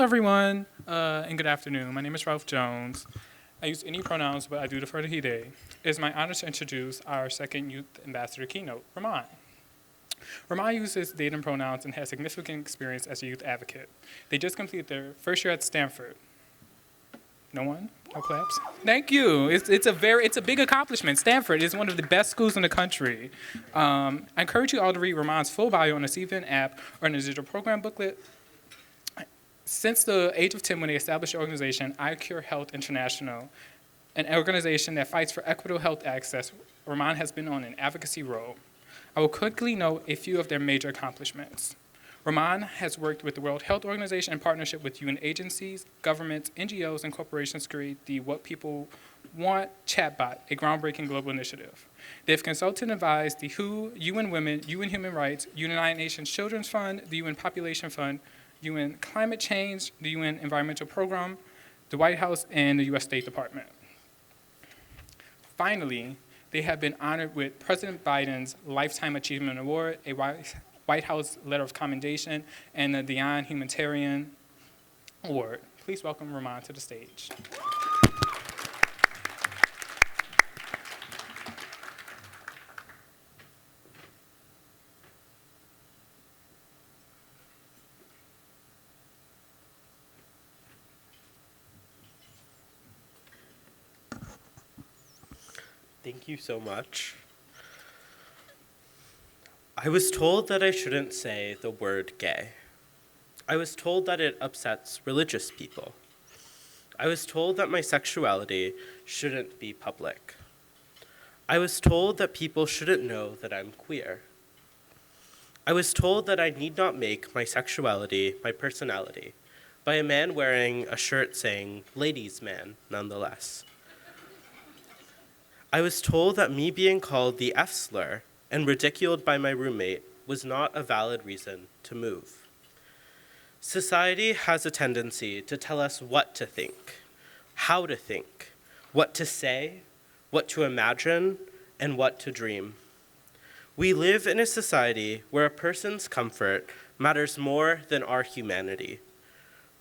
everyone, and good afternoon. My name is Ralph Jones. I use any pronouns, but I do defer to he, they. It is my honor to introduce our second Youth Ambassador keynote, Rehman. Rehman uses they them pronouns and has significant experience as a youth advocate. They just completed their first year at Stanford. No one? No claps? Thank you. It's a big accomplishment. Stanford is one of the best schools in the country. I encourage you all to read Rehman's full bio on the CVN app or in the digital program booklet. Since the age of 10, when they established the organization, iCure Health International, an organization that fights for equitable health access, Rehman has been on an advocacy role. I will quickly note a few of their major accomplishments. Rehman has worked with the World Health Organization in partnership with UN agencies, governments, NGOs, and corporations to create the What People Want chatbot, a groundbreaking global initiative. They've consulted and advised the WHO, UN Women, UN Human Rights, United Nations Children's Fund, the UN Population Fund, UN Climate Change, the UN Environmental Program, the White House, and the US State Department. Finally, they have been honored with President Biden's Lifetime Achievement Award, a White House Letter of Commendation, and the Dion Humanitarian Award. Please welcome Rehman to the stage. Thank you so much. I was told that I shouldn't say the word gay. I was told that it upsets religious people. I was told that my sexuality shouldn't be public. I was told that people shouldn't know that I'm queer. I was told that I need not make my sexuality my personality by a man wearing a shirt saying, "Ladies' man," nonetheless. I was told that me being called the F slur and ridiculed by my roommate was not a valid reason to move. Society has a tendency to tell us what to think, how to think, what to say, what to imagine, and what to dream. We live in a society where a person's comfort matters more than our humanity,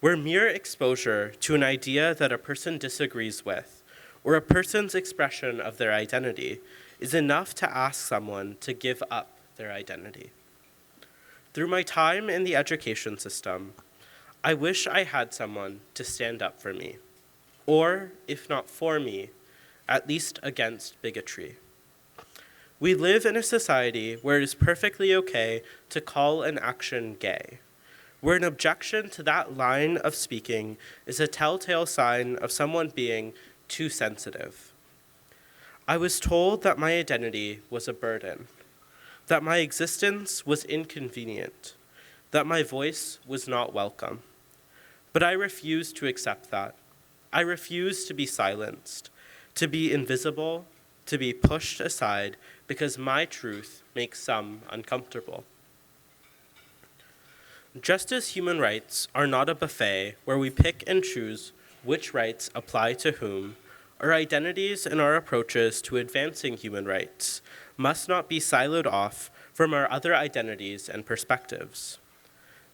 where mere exposure to an idea that a person disagrees with or a person's expression of their identity is enough to ask someone to give up their identity. Through my time in the education system, I wish I had someone to stand up for me, or, if not for me, at least against bigotry. We live in a society where it is perfectly okay to call an action gay, where an objection to that line of speaking is a telltale sign of someone being too sensitive. I was told that my identity was a burden, that my existence was inconvenient, that my voice was not welcome. But I refused to accept that. I refused to be silenced, to be invisible, to be pushed aside because my truth makes some uncomfortable. Just as human rights are not a buffet where we pick and choose which rights apply to whom, our identities and our approaches to advancing human rights must not be siloed off from our other identities and perspectives.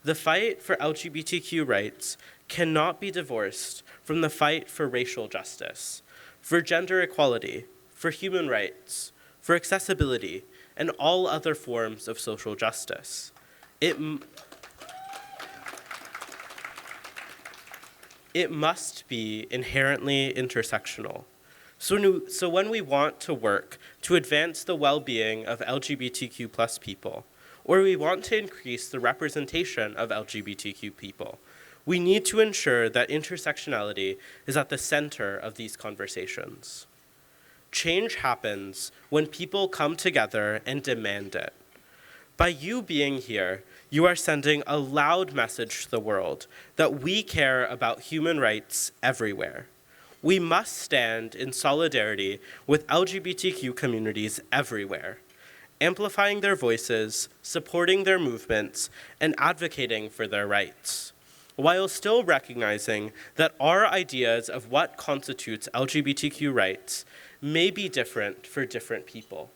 The fight for LGBTQ rights cannot be divorced from the fight for racial justice, for gender equality, for human rights, for accessibility, and all other forms of social justice. It must be inherently intersectional. So when we want to work to advance the well-being of LGBTQ plus people, or we want to increase the representation of LGBTQ people, we need to ensure that intersectionality is at the center of these conversations. Change happens when people come together and demand it. By you being here, you are sending a loud message to the world that we care about human rights everywhere. We must stand in solidarity with LGBTQ communities everywhere, amplifying their voices, supporting their movements, and advocating for their rights, while still recognizing that our ideas of what constitutes LGBTQ rights may be different for different people.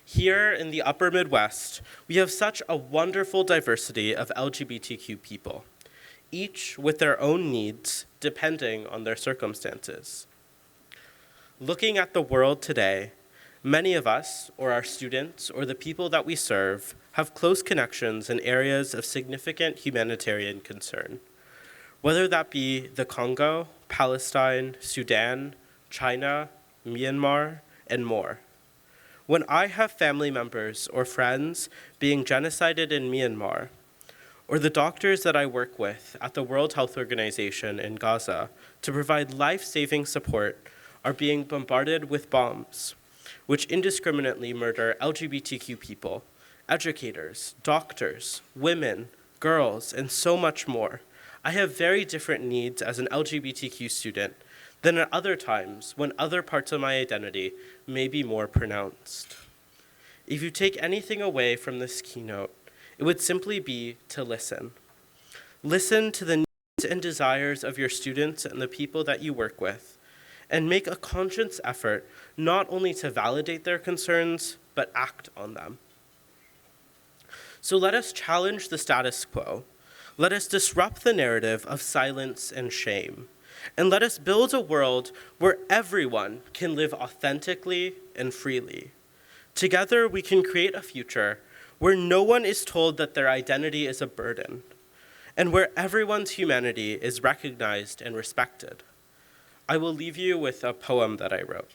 Here in the Upper Midwest, we have such a wonderful diversity of LGBTQ people. each with their own needs depending on their circumstances. Looking at the world today, many of us, or our students, or the people that we serve, have close connections in areas of significant humanitarian concern, whether that be the Congo, Palestine, Sudan, China, Myanmar, and more. When I have family members or friends being genocided in Myanmar, or the doctors that I work with at the World Health Organization in Gaza to provide life-saving support are being bombarded with bombs, which indiscriminately murder LGBTQ people, educators, doctors, women, girls, and so much more, I have very different needs as an LGBTQ student than at other times when other parts of my identity may be more pronounced. If you take anything away from this keynote, it would simply be to listen. Listen to the needs and desires of your students and the people that you work with, and make a conscious effort not only to validate their concerns, but act on them. So let us challenge the status quo. Let us disrupt the narrative of silence and shame. And let us build a world where everyone can live authentically and freely. Together, we can create a future where no one is told that their identity is a burden, and where everyone's humanity is recognized and respected. I will leave you with a poem that I wrote.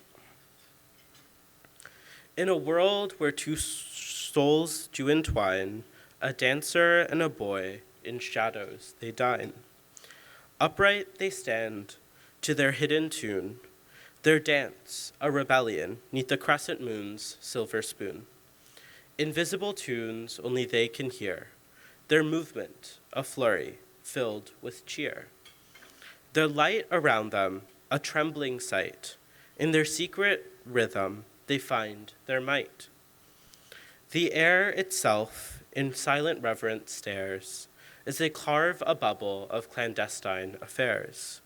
In a world where two souls do entwine, a dancer and a boy, in shadows they dine. Upright they stand to their hidden tune, their dance a rebellion neath the crescent moon's silver spoon. Invisible tunes only they can hear, their movement a flurry filled with cheer. Their light around them a trembling sight, in their secret rhythm they find their might. The air itself in silent reverence stares as they carve a bubble of clandestine affairs.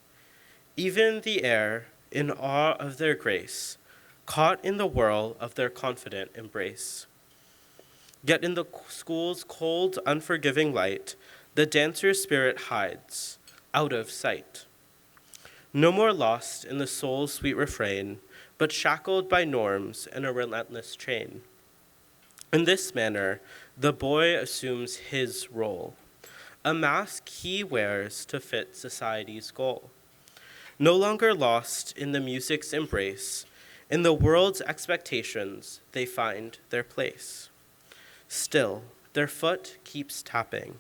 Even the air, in awe of their grace, caught in the whirl of their confident embrace. Yet in the school's cold, unforgiving light, the dancer's spirit hides, out of sight. No more lost in the soul's sweet refrain, but shackled by norms in a relentless chain. In this manner, the boy assumes his role, a mask he wears to fit society's goal. No longer lost in the music's embrace, in the world's expectations, they find their place. Still, their foot keeps tapping,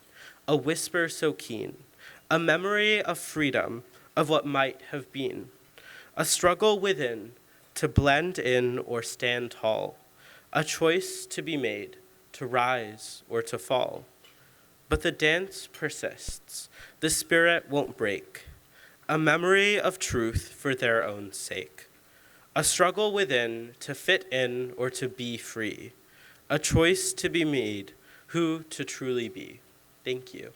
a whisper so keen, a memory of freedom, of what might have been, a struggle within to blend in or stand tall, a choice to be made, to rise or to fall. But the dance persists, the spirit won't break, a memory of truth for their own sake, a struggle within to fit in or to be free, a choice to be made, who to truly be. Thank you.